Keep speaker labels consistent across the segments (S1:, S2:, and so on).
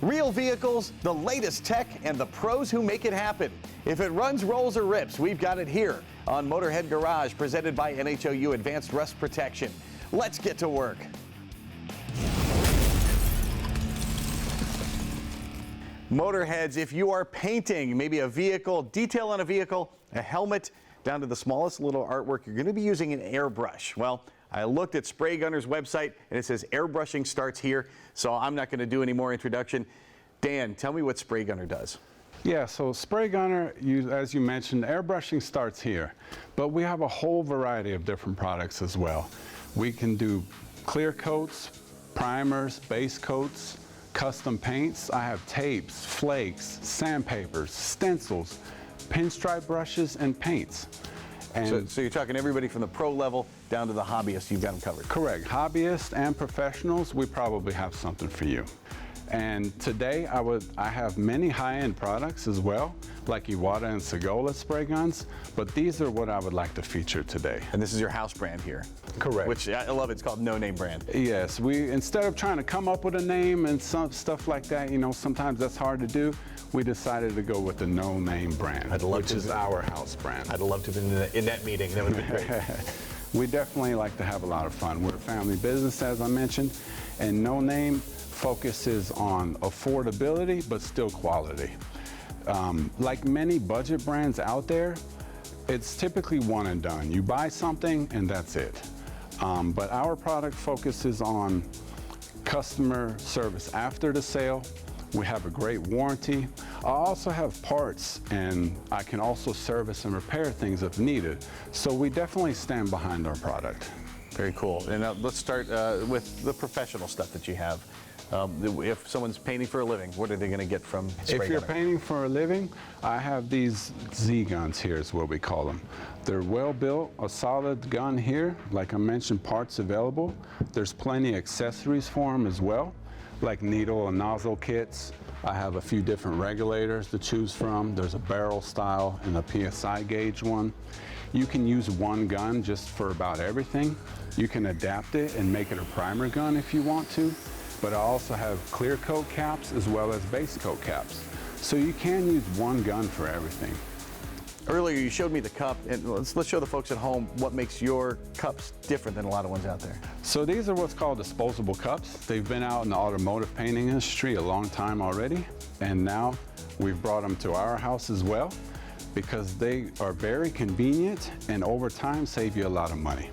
S1: Real vehicles, the latest tech, and the pros who make it happen. If it runs, rolls, or rips, we've got it here on Motorhead Garage, presented by NHOU Advanced Rust Protection. Let's get to work. Motorheads, if you are painting maybe a vehicle, detail on a vehicle, a helmet, down to the smallest little artwork, you're going to be using an airbrush. Well, I looked at Spray Gunner's website and it says airbrushing starts here, so I'm not going to do any more introduction. Dan, tell me what Spray Gunner does.
S2: Yeah, so Spray Gunner, as you mentioned, airbrushing starts here, but we have a whole variety of different products as well. We can do clear coats, primers, base coats, custom paints. I have tapes, flakes, sandpapers, stencils, pinstripe brushes, and paints. And
S1: so you're talking everybody from the pro level down to the hobbyist, you've got them covered.
S2: Correct. Hobbyists and professionals, we probably have something for you. And today I have many high-end products as well, like Iwata and Segola spray guns, but these are what I would like to feature today.
S1: And this is your house brand here.
S2: Correct.
S1: Which I love, it's called No Name Brand.
S2: Yes, instead of trying to come up with a name and some stuff like that, you know, sometimes that's hard to do, we decided to go with the No Name Brand, which is our house brand.
S1: I'd love to have been in that meeting, that would have been great.
S2: We definitely like to have a lot of fun. We're a family business, as I mentioned, and No Name focuses on affordability, but still quality. Like many budget brands out there, it's typically one and done. You buy something and that's it. But our product focuses on customer service after the sale. We have a great warranty. I also have parts, and I can also service and repair things if needed. So we definitely stand behind our product.
S1: Very cool. And now let's start with the professional stuff that you have. If someone's painting for a living, what are they going to get from Spray Gunner?
S2: If you're painting for a living, I have these Z guns here is what we call them. They're well built, a solid gun here. Like I mentioned, parts available. There's plenty of accessories for them as well, like needle and nozzle kits. I have a few different regulators to choose from. There's a barrel style and a PSI gauge one. You can use one gun just for about everything. You can adapt it and make it a primer gun if you want to. But I also have clear coat caps as well as base coat caps. So you can use one gun for everything.
S1: Earlier you showed me the cup, and let's show the folks at home what makes your cups different than a lot of ones out there.
S2: So these are what's called disposable cups. They've been out in the automotive painting industry a long time already, and now we've brought them to our house as well because they are very convenient and over time save you a lot of money.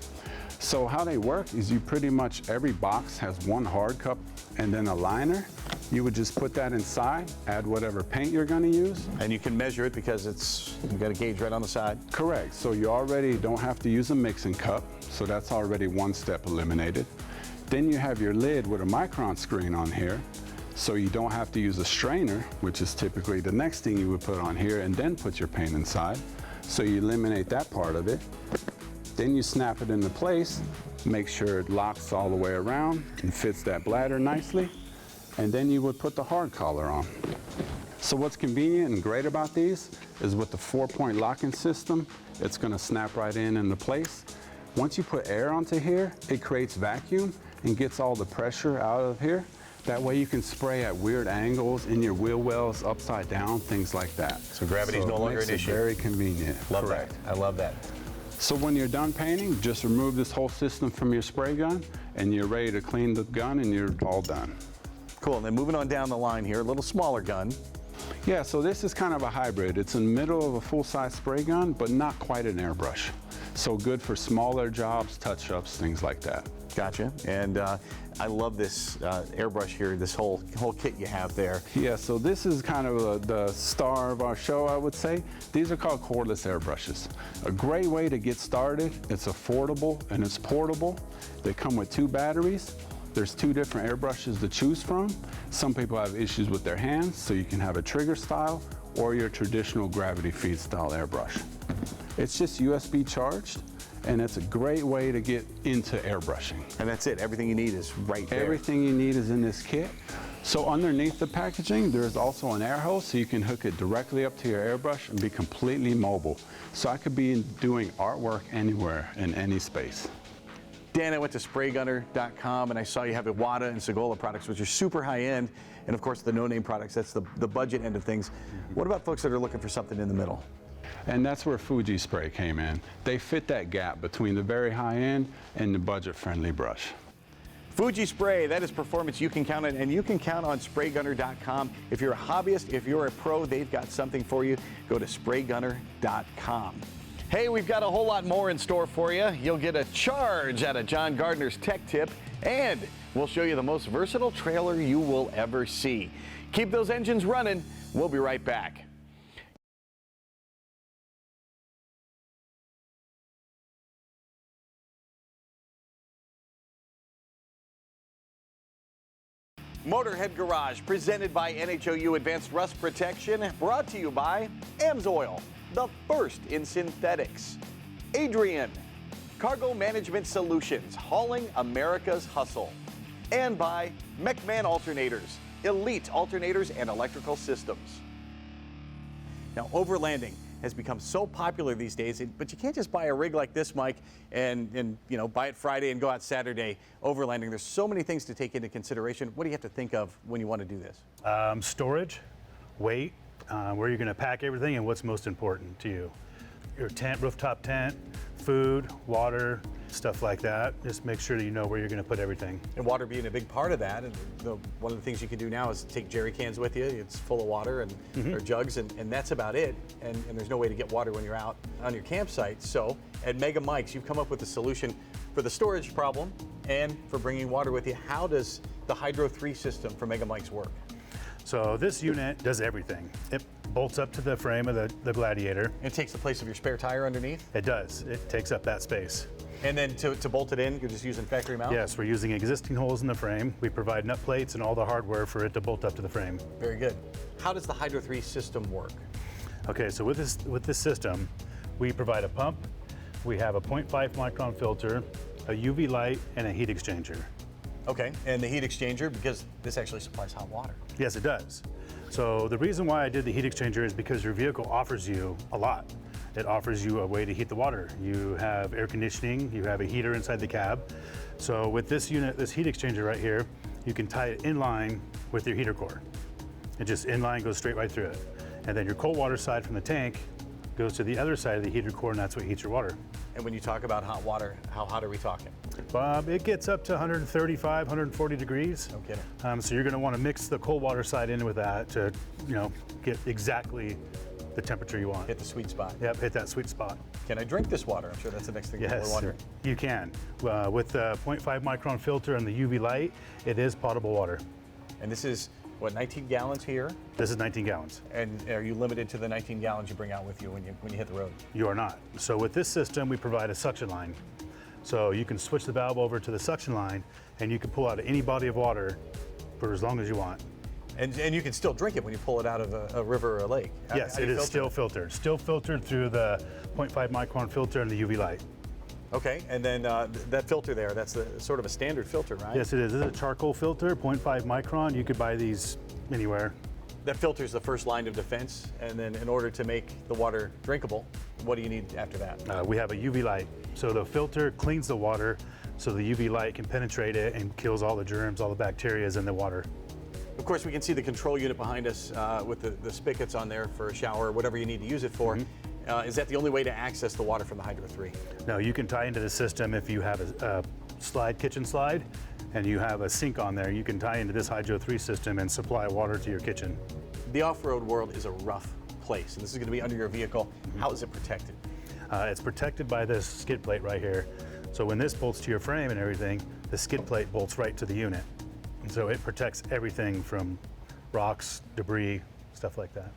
S2: So how they work is you pretty much, every box has one hard cup and then a liner. You would just put that inside, add whatever paint you're going to use.
S1: And you can measure it because you've got a gauge right on the side.
S2: Correct. So you already don't have to use a mixing cup. So that's already one step eliminated. Then you have your lid with a micron screen on here. So you don't have to use a strainer, which is typically the next thing you would put on here and then put your paint inside. So you eliminate that part of it. Then you snap it into place, make sure it locks all the way around and fits that bladder nicely, and then you would put the hard collar on. So what's convenient and great about these is with the 4-point locking system, it's going to snap right into place. Once you put air onto here, it creates vacuum and gets all the pressure out of here. That way you can spray at weird angles in your wheel wells, upside down, things like that.
S1: So gravity's no longer an issue.
S2: Very convenient.
S1: Love that. I love that.
S2: So when you're done painting, just remove this whole system from your spray gun and you're ready to clean the gun and you're all done.
S1: Cool, and then moving on down the line here, a little smaller gun.
S2: Yeah, so this is kind of a hybrid. It's in the middle of a full-size spray gun, but not quite an airbrush. So good for smaller jobs, touch-ups, things like that.
S1: Gotcha, and I love this airbrush here, this whole kit you have there.
S2: Yeah, so this is kind of the star of our show, I would say. These are called cordless airbrushes. A great way to get started. It's affordable and it's portable. They come with 2 batteries. There's 2 different airbrushes to choose from. Some people have issues with their hands, so you can have a trigger style or your traditional gravity feed style airbrush. It's just USB charged, and it's a great way to get into airbrushing.
S1: And that's it, everything you need is right there.
S2: Everything you need is in this kit. So underneath the packaging, there's also an air hose, so you can hook it directly up to your airbrush and be completely mobile. So I could be doing artwork anywhere in any space.
S1: Dan, I went to spraygunner.com and I saw you have Iwata and Segola products, which are super high end, and of course the no-name products, that's the budget end of things. What about folks that are looking for something in the middle?
S2: And that's where Fuji Spray came in. They fit that gap between the very high end and the budget-friendly brush.
S1: Fuji Spray, that is performance you can count on, and you can count on spraygunner.com. If you're a hobbyist, if you're a pro, they've got something for you. Go to spraygunner.com. Hey, we've got a whole lot more in store for you. You'll get a charge out of John Gardner's Tech Tip, and we'll show you the most versatile trailer you will ever see. Keep those engines running. We'll be right back. Motorhead Garage, presented by NHOU Advanced Rust Protection, brought to you by AMSOIL, the first in synthetics. Adrian, Cargo Management Solutions, hauling America's hustle. And by McMahon Alternators, elite alternators and electrical systems. Now, overlanding has become so popular these days, but you can't just buy a rig like this, Mike, and you know, buy it Friday and go out Saturday overlanding. There's so many things to take into consideration. What do you have to think of when you want to do this?
S3: Storage, weight, where you're going to pack everything, and what's most important to you. Your tent, rooftop tent, food, water, stuff like that. Just make sure that you know where you're going to put everything.
S1: And water being a big part of that, and one of the things you can do now is take jerry cans with you. It's full of water and or jugs, and that's about it. And there's no way to get water when you're out on your campsite. So at Mega Mike's, you've come up with a solution for the storage problem and for bringing water with you. How does the Hydro 3 system for Mega Mike's work?
S3: So this unit does everything. It bolts up to the frame of the Gladiator.
S1: It takes the place of your spare tire underneath?
S3: It does. It takes up that space.
S1: And then to bolt it in, you're just using factory mount?
S3: Yes, we're using existing holes in the frame. We provide nut plates and all the hardware for it to bolt up to the frame.
S1: Very good. How does the Hydro 3 system work?
S3: Okay, so with this system, we provide a pump, we have a 0.5 micron filter, a UV light, and a heat exchanger.
S1: Okay, and the heat exchanger, because this actually supplies hot water.
S3: Yes, it does. So the reason why I did the heat exchanger is because your vehicle offers you a lot. It offers you a way to heat the water. You have air conditioning, you have a heater inside the cab. So with this unit, this heat exchanger right here, you can tie it in line with your heater core. It just in line goes straight right through it. And then your cold water side from the tank goes to the other side of the heater core, and that's what heats your water.
S1: And when you talk about hot water, how hot are we talking?
S3: It gets up to 135, 140 degrees.
S1: No kidding.
S3: So you're going to want to mix the cold water side in with that to, get exactly the temperature you want.
S1: Hit the sweet spot.
S3: Yep, hit that sweet spot.
S1: Can I drink this water? I'm sure that's the next thing people are wondering.
S3: You can. With the 0.5 micron filter and the UV light, it is potable water.
S1: And this is, what, 19 gallons here?
S3: This is 19 gallons.
S1: And are you limited to the 19 gallons you bring out with you when you hit the road?
S3: You are not. So with this system, we provide a suction line. So you can switch the valve over to the suction line, and you can pull out any body of water for as long as you want.
S1: And you can still drink it when you pull it out of a river or a lake.
S3: Yes, it is still filtered. Still filtered through the 0.5 micron filter and the UV light.
S1: Okay, and then that filter there, that's sort of a standard filter, right?
S3: Yes, it is. This is a charcoal filter, 0.5 micron. You could buy these anywhere.
S1: That filter is the first line of defense, and then in order to make the water drinkable, what do you need after that?
S3: We have a UV light. So the filter cleans the water, so the UV light can penetrate it and kills all the germs, all the bacteria in the water.
S1: Of course, we can see the control unit behind us with the spigots on there for a shower, whatever you need to use it for. Is that the only way to access the water from the Hydro 3?
S3: No, you can tie into the system if you have a kitchen slide, and you have a sink on there. You can tie into this Hydro 3 system and supply water to your kitchen.
S1: The off-road world is a rough place, and this is going to be under your vehicle. How is it protected?
S3: It's protected by this skid plate right here. So when this bolts to your frame and everything, the skid plate bolts right to the unit. And so it protects everything from rocks, debris, stuff like that.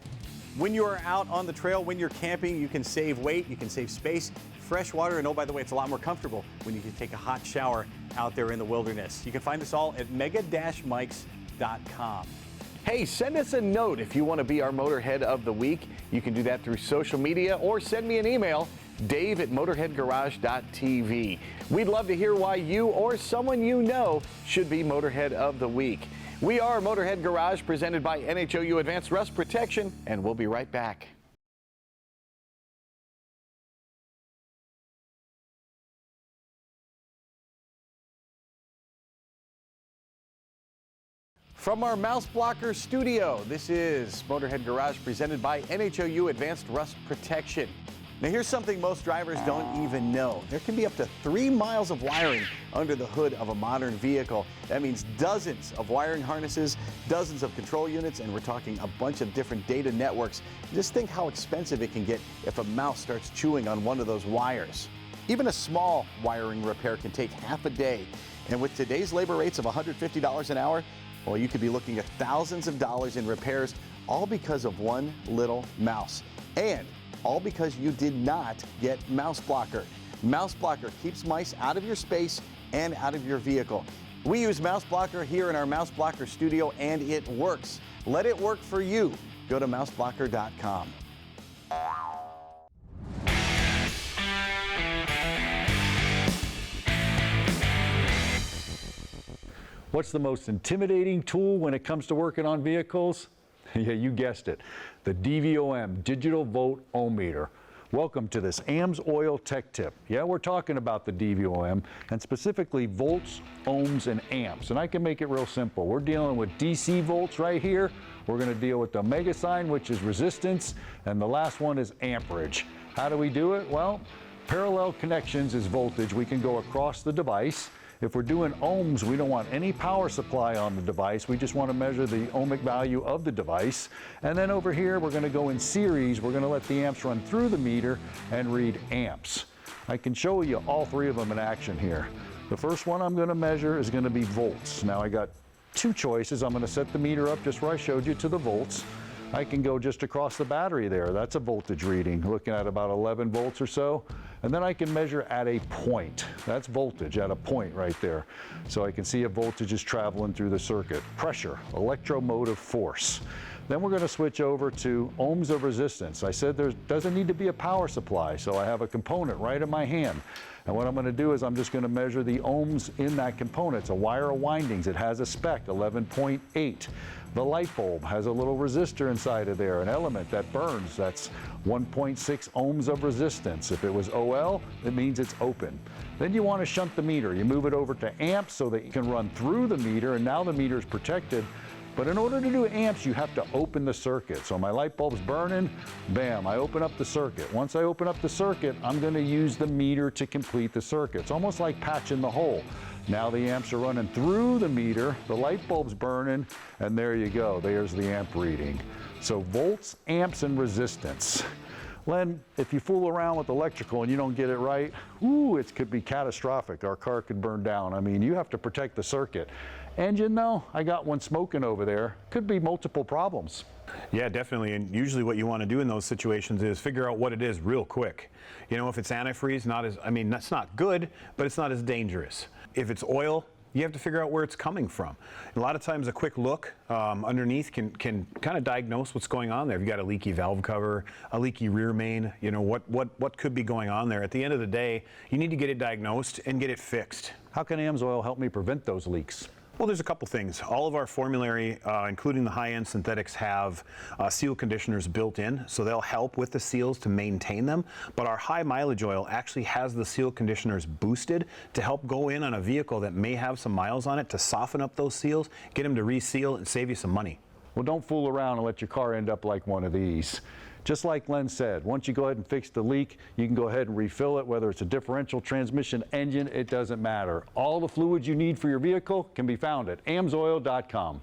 S1: When you're out on the trail, when you're camping, you can save weight, you can save space, fresh water, and oh, by the way, it's a lot more comfortable when you can take a hot shower out there in the wilderness. You can find us all at mega-mikes.com. Hey, send us a note if you want to be our Motorhead of the Week. You can do that through social media or send me an email, dave@motorheadgarage.tv. We'd love to hear why you or someone you know should be Motorhead of the Week. We are Motorhead Garage, presented by NHOU Advanced Rust Protection, and we'll be right back. From our Mouse Blocker studio, this is Motorhead Garage presented by NHOU Advanced Rust Protection. Now here's something most drivers don't even know. There can be up to 3 miles of wiring under the hood of a modern vehicle. That means dozens of wiring harnesses, dozens of control units, and we're talking a bunch of different data networks. Just think how expensive it can get if a mouse starts chewing on one of those wires. Even a small wiring repair can take half a day. And with today's labor rates of $150 an hour, well, you could be looking at thousands of dollars in repairs, all because of one little mouse. And all because you did not get Mouse Blocker. Mouse Blocker keeps mice out of your space and out of your vehicle. We use Mouse Blocker here in our Mouse Blocker studio, and it works. Let it work for you. Go to mouseblocker.com.
S4: What's the most intimidating tool when it comes to working on vehicles? Yeah, you guessed it, the DVOM, Digital Volt Ohm Meter. Welcome to this AMSOIL Tech Tip. Yeah, we're talking about the DVOM, and specifically volts, ohms, and amps. And I can make it real simple. We're dealing with DC volts right here. We're going to deal with the mega sign, which is resistance, and the last one is amperage. How do we do it? Well, parallel connections is voltage. We can go across the device. If we're doing ohms, we don't want any power supply on the device. We just want to measure the ohmic value of the device. And then over here, we're going to go in series. We're going to let the amps run through the meter and read amps. I can show you all 3 of them in action here. The first one I'm going to measure is going to be volts. Now I got 2 choices. I'm going to set the meter up just where I showed you to the volts. I can go just across the battery there. That's a voltage reading, looking at about 11 volts or so. And then I can measure at a point. That's voltage at a point right there. So I can see if voltage is traveling through the circuit. Pressure, electromotive force. Then we're going to switch over to ohms of resistance. I said there doesn't need to be a power supply, so I have a component right in my hand. And what I'm going to do is I'm just going to measure the ohms in that component. It's a wire of windings. It has a spec, 11.8. The light bulb has a little resistor inside of there, an element that burns. That's 1.6 ohms of resistance. If it was OL, it means it's open. Then you want to shunt the meter. You move it over to amps so that you can run through the meter, and now the meter is protected. But in order to do amps, you have to open the circuit. So my light bulb's burning, bam, I open up the circuit. Once I open up the circuit, I'm going to use the meter to complete the circuit. It's almost like patching the hole. Now the amps are running through the meter, the light bulb's burning, and there you go, there's the amp reading. So volts, amps, and resistance. Len, if you fool around with electrical and you don't get it right, it could be catastrophic. Our car could burn down. I mean, you have to protect the circuit. Engine though, I got one smoking over there. Could be multiple problems.
S5: Yeah, definitely. And usually what you want to do in those situations is figure out what it is real quick. You know, if it's antifreeze, that's not good, but it's not as dangerous. If it's oil, you have to figure out where it's coming from. A lot of times a quick look underneath can kind of diagnose what's going on there. If you've got a leaky valve cover, a leaky rear main, you know, what could be going on there. At the end of the day, you need to get it diagnosed and get it fixed.
S4: How can AMSOIL help me prevent those leaks?
S5: Well, there's a couple things. All of our formulary, including the high-end synthetics, have seal conditioners built in, so they'll help with the seals to maintain them. But our high mileage oil actually has the seal conditioners boosted to help go in on a vehicle that may have some miles on it to soften up those seals, get them to reseal, and save you some money.
S4: Well, don't fool around and let your car end up like one of these. Just like Len said, once you go ahead and fix the leak, you can go ahead and refill it, whether it's a differential, transmission, engine, it doesn't matter. All the fluids you need for your vehicle can be found at amsoil.com.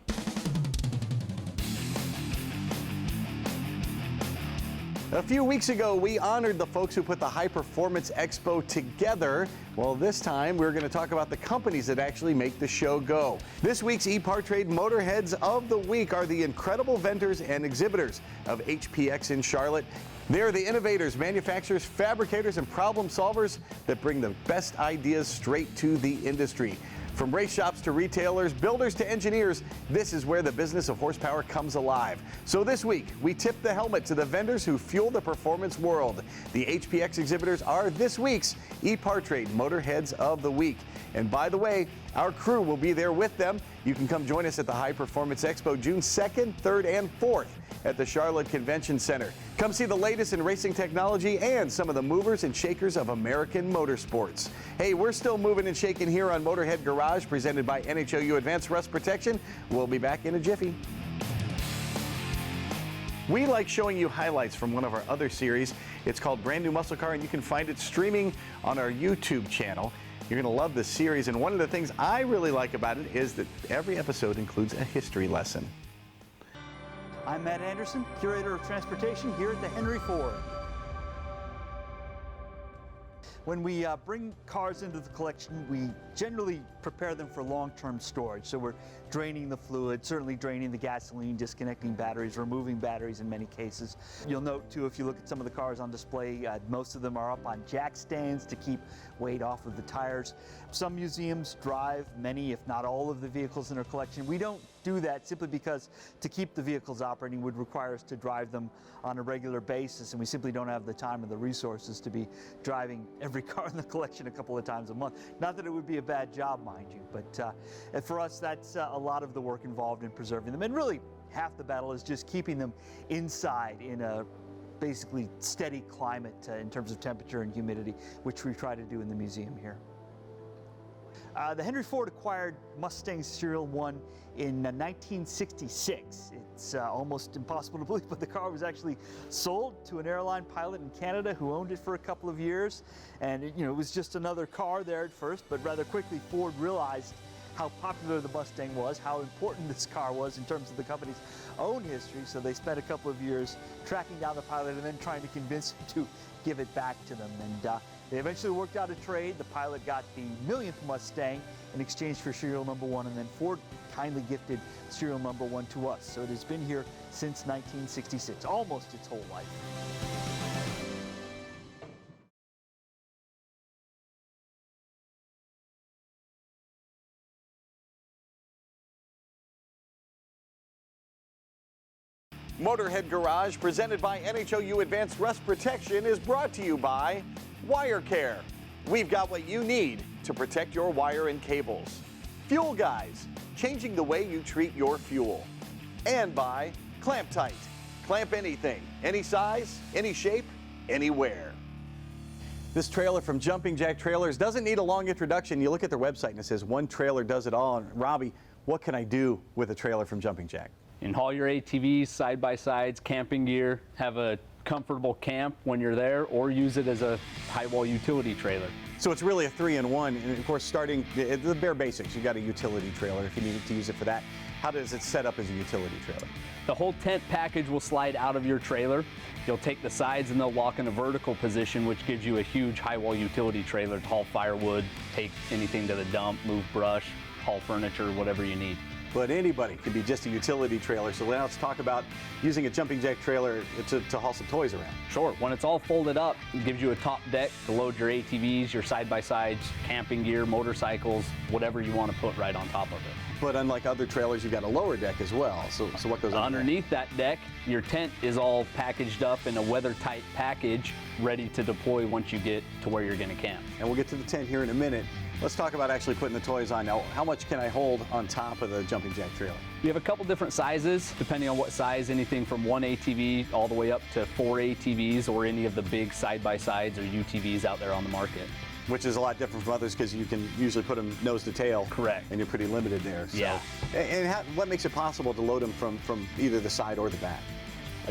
S1: A few weeks ago, we honored the folks who put the High Performance Expo together. Well, this time we're going to talk about the companies that actually make the show go. This week's EPARTRADE Motorheads of the Week are the incredible vendors and exhibitors of HPX in Charlotte. They're the innovators, manufacturers, fabricators, and problem solvers that bring the best ideas straight to the industry. From race shops to retailers, builders to engineers, this is where the business of horsepower comes alive. So this week, we tip the helmet to the vendors who fuel the performance world. The HPX exhibitors are this week's EPARTRADE Motorheads of the Week. And by the way, our crew will be there with them. You can come join us at the High Performance Expo June 2nd, 3rd, and 4th. at the Charlotte Convention Center. Come see the latest in racing technology and some of the movers and shakers of American motorsports. Hey, we're still moving and shaking here on Motorhead Garage, presented by NHOU Advanced Rust Protection. We'll be back in a jiffy. We like showing you highlights from one of our other series. It's called Brand New Muscle Car, and you can find it streaming on our YouTube channel. You're going to love this series, and one of the things I really like about it is that every episode includes a history lesson.
S6: I'm Matt Anderson, Curator of Transportation here at the Henry Ford. When we bring cars into the collection, we generally prepare them for long-term storage. So we're draining the fluid, certainly draining the gasoline, disconnecting batteries, removing batteries in many cases. You'll note too, if you look at some of the cars on display, most of them are up on jack stands to keep weight off of the tires. Some museums drive many, if not all, of the vehicles in their collection. We don't do that simply because to keep the vehicles operating would require us to drive them on a regular basis, and we simply don't have the time or the resources to be driving every car in the collection a couple of times a month. Not that it would be a bad job, mind you, but for us that's a lot of the work involved in preserving them, and really half the battle is just keeping them inside in a basically steady climate in terms of temperature and humidity, which we try to do in the museum here. The Henry Ford acquired Mustang Serial 1 in 1966. It's almost impossible to believe, but the car was actually sold to an airline pilot in Canada who owned it for a couple of years. And it was just another car there at first, but rather quickly Ford realized how popular the Mustang was, how important this car was in terms of the company's own history. So they spent a couple of years tracking down the pilot and then trying to convince him to give it back to them. And they eventually worked out a trade. The pilot got the millionth Mustang in exchange for serial number 1, and then Ford kindly gifted serial number 1 to us. So it has been here since 1966, almost its whole life.
S1: Motorhead Garage, presented by NHOU Advanced Rust Protection, is brought to you by Wire Care. We've got what you need to protect your wire and cables. Fuel Guys, changing the way you treat your fuel. And by Clamp Tight. Clamp anything, any size, any shape, anywhere. This trailer from Jumping Jack Trailers doesn't need a long introduction. You look at their website and it says one trailer does it all. And Robbie, what can I do with a trailer from Jumping Jack?
S7: You can haul your ATVs, side-by-sides, camping gear, have a comfortable camp when you're there, or use it as a high-wall utility trailer.
S1: So it's really a 3-in-1, and of course starting the bare basics. You got a utility trailer if you needed to use it for that. How does it set up as a utility trailer?
S7: The whole tent package will slide out of your trailer. You'll take the sides and they'll lock in a vertical position, which gives you a huge high-wall utility trailer to haul firewood, take anything to the dump, move brush, haul furniture, whatever you need.
S1: But anybody can be just a utility trailer. So now let's talk about using a Jumping Jack trailer to haul some toys around.
S7: Sure. When it's all folded up, it gives you a top deck to load your ATVs, your side-by-sides, camping gear, motorcycles, whatever you want to put right on top of it.
S1: But unlike other trailers, you've got a lower deck as well. So what goes on
S7: underneath that deck? Your tent is all packaged up in a weather-tight package, ready to deploy once you get to where you're going to camp.
S1: And we'll get to the tent here in a minute. Let's talk about actually putting the toys on. Now, how much can I hold on top of the Jumping Jack trailer?
S7: You have a couple different sizes, depending on what size, anything from 1 ATV all the way up to 4 ATVs or any of the big side-by-sides or UTVs out there on the market.
S1: Which is a lot different from others because you can usually put them nose to tail.
S7: Correct.
S1: And you're pretty limited there. So.
S7: Yeah.
S1: And what makes it possible to load them from either the side or the back?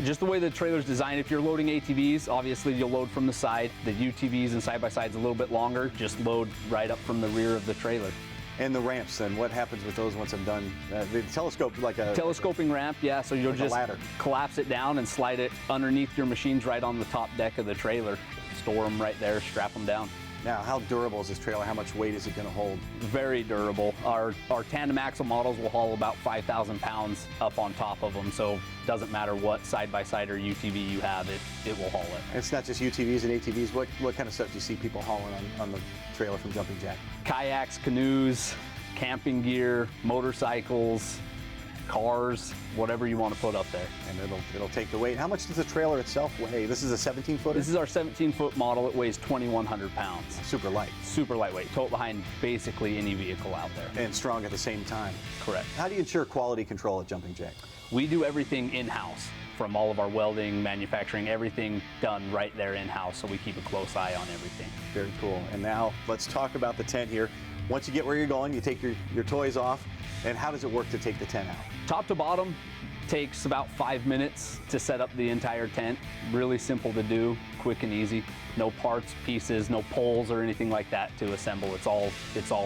S7: Just the way the trailer's designed, if you're loading ATVs, obviously you'll load from the side. The UTVs and side-by-sides a little bit longer, just load right up from the rear of the trailer.
S1: And the ramps, then, what happens with those once I'm done? The telescope, like a...
S7: Telescoping ramp, yeah, so you'll
S1: like
S7: just
S1: ladder.
S7: Collapse it down and slide it underneath your machines right on the top deck of the trailer. Store them right there, strap them down.
S1: Now, how durable is this trailer? How much weight is it going to hold?
S7: Very durable. Our tandem axle models will haul about 5,000 pounds up on top of them, so it doesn't matter what side-by-side or UTV you have, it will haul it.
S1: And it's not just UTVs and ATVs. What kind of stuff do you see people hauling on the trailer from Jumping Jack?
S7: Kayaks, canoes, camping gear, motorcycles, cars, whatever you want to put up there.
S1: And it'll take the weight. How much does the trailer itself weigh? This is a 17-footer?
S7: This is our 17-foot model. It weighs 2,100 pounds.
S1: Super light.
S7: Super lightweight. Tote behind basically any vehicle out there.
S1: And strong at the same time.
S7: Correct.
S1: How do you ensure quality control at Jumping Jack?
S7: We do everything in-house. from all of our welding, manufacturing, everything done right there in-house, so we keep a close eye on everything.
S1: Very cool. And now let's talk about the tent here. Once you get where you're going, you take your toys off, and how does it work to take the tent out?
S7: Top to bottom takes about 5 minutes to set up the entire tent. Really simple to do, quick and easy. No parts, pieces, no poles or anything like that to assemble. It's all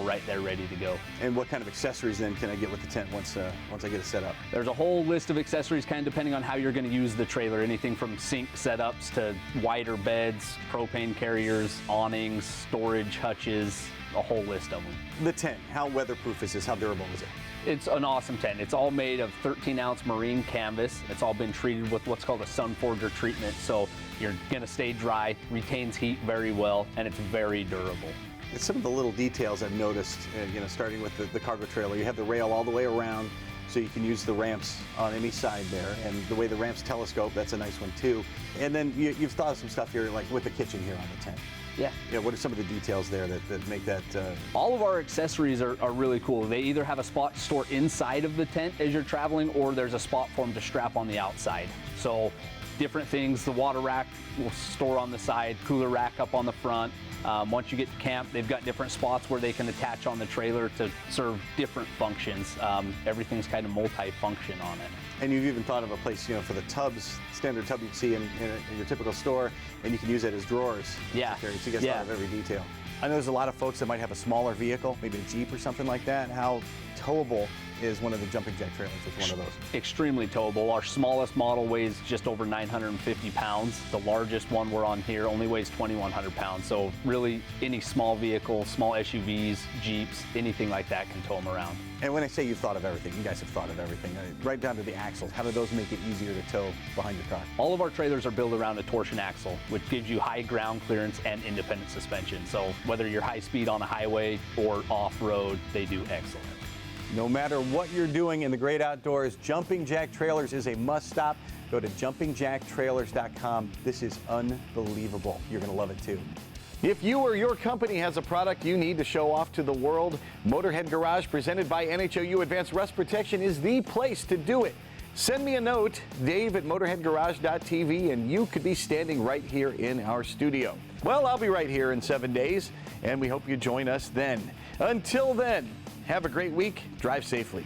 S7: right there ready to go.
S1: And what kind of accessories then can I get with the tent once I get it set up?
S7: There's a whole list of accessories kind of depending on how you're going to use the trailer. Anything from sink setups to wider beds, propane carriers, awnings, storage hutches, a whole list of them.
S1: The tent, how weatherproof is this? How durable is it?
S7: It's an awesome tent. It's all made of 13-ounce marine canvas. It's all been treated with what's called a sun forger treatment, so you're gonna stay dry, retains heat very well, and it's very durable.
S1: It's some of the little details I've noticed, starting with the cargo trailer. You have the rail all the way around, so you can use the ramps on any side there, and the way the ramps telescope, that's a nice one too. And then you've thought of some stuff here, like with the kitchen here on the tent.
S7: Yeah.
S1: Yeah, what are some of the details there that make that?
S7: All of our accessories are really cool. They either have a spot to store inside of the tent as you're traveling, or there's a spot for them to strap on the outside. So different things, the water rack will store on the side, cooler rack up on the front. Once you get to camp, they've got different spots where they can attach on the trailer to serve different functions. Everything's kind of multi-function on it.
S1: And you've even thought of a place, for the tubs, standard tub you'd see in your typical store, and you can use it as drawers.
S7: Yeah.
S1: So you guys thought of every detail. I know there's a lot of folks that might have a smaller vehicle, maybe a Jeep or something like that. How towable is one of the jumping jack trailers with one of those?
S7: Extremely towable. Our smallest model weighs just over 950 pounds. The largest one we're on here only weighs 2,100 pounds. So really any small vehicle, small SUVs, Jeeps, anything like that can tow them around.
S1: And when I say you've thought of everything, you guys have thought of everything, right down to the axles. How do those make it easier to tow behind your car?
S7: All of our trailers are built around a torsion axle, which gives you high ground clearance and independent suspension. So whether you're high speed on a highway or off-road, they do excellent.
S1: No matter what you're doing in the great outdoors, Jumping Jack Trailers is a must-stop. Go to jumpingjacktrailers.com. This is unbelievable. You're going to love it too. If you or your company has a product you need to show off to the world, Motorhead Garage, presented by NHOU Advanced Rust Protection, is the place to do it. Send me a note, dave@motorheadgarage.tv, and you could be standing right here in our studio. Well, I'll be right here in 7 days, and we hope you join us then. Until then, have a great week. Drive safely.